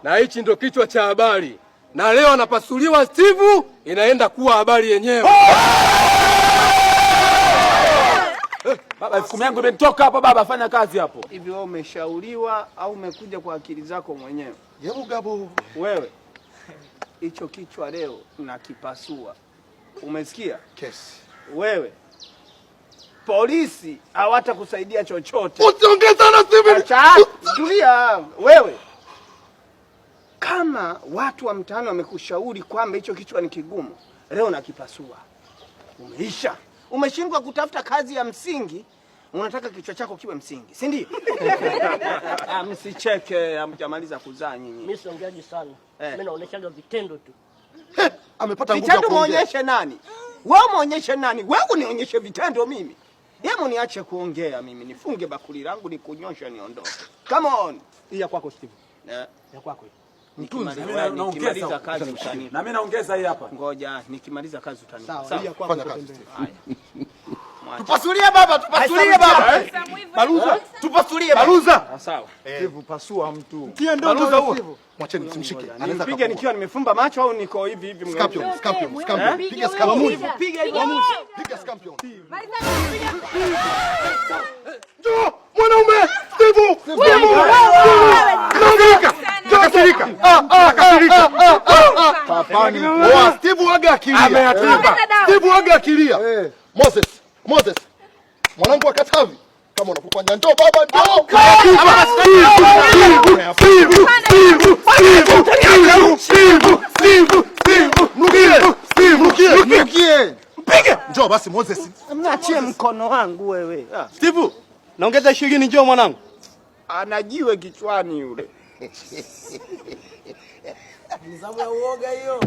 Na hichi ndo kichwa cha habari, na leo anapasuliwa Steve, inaenda kuwa habari yenyewe. Baba, siku yangu imetoka hapa baba, fanya kazi hapo. Hivi wewe umeshauriwa au umekuja kwa akili zako mwenyewe? Yebo gabo. Wewe hicho kichwa leo nakipasua. Umesikia? Kesi. Wewe polisi hawatakusaidia chochote. Usiongee sana Steven. Acha, tulia. Wewe kama watu wa mtaani wamekushauri kwamba hicho kichwa ni kigumu, leo nakipasua. Umeisha. Umeshindwa kutafuta kazi ya msingi, unataka kichwa chako kiwe msingi, si ndio? Msicheke, hamjamaliza kuzaa nyinyi. Mimi siongeaji sana. Mimi naoneshaga vitendo tu. Amepata nguvu ya vitendo. kuongea. Muonyeshe nani? Wewe muonyeshe nani? Wewe unionyeshe vitendo mimi. Hebu niache kuongea mimi, nifunge bakuli langu nikunyosha niondoke. Come on. Hii ya kwako Steve. Ya kwako. Nikimaliza kazi utanipa. Na mimi naongeza hii hapa. Ngoja, nikimaliza kazi utanipa. Sawa, hii ya kwako kazi. Tupasulie baba, tupasulie baba. Baruza, tupasulie Baruza. Sawa. Steve pasua mtu. Tia Baruza huo. Mwacheni msimshike. Anaweza kupiga nikiwa nimefumba macho au niko hivi hivi Scorpion. Piga Scorpion. Piga Piga Scorpion. Njoo mwanaume Steve. Kasirika. Papani. Steve waga akilia. Ameatimba. Steve waga akilia. Moses. Mwanangu wa Katavi. Kama unapofanya njoo baba njoo. Steve. Mpige. Njoo basi Moses. Mnaachie mkono wangu wewe. Steve, naongeza 20 njoo mwanangu. Anajiwe kichwani yule. Nizamu ya uoga hiyo.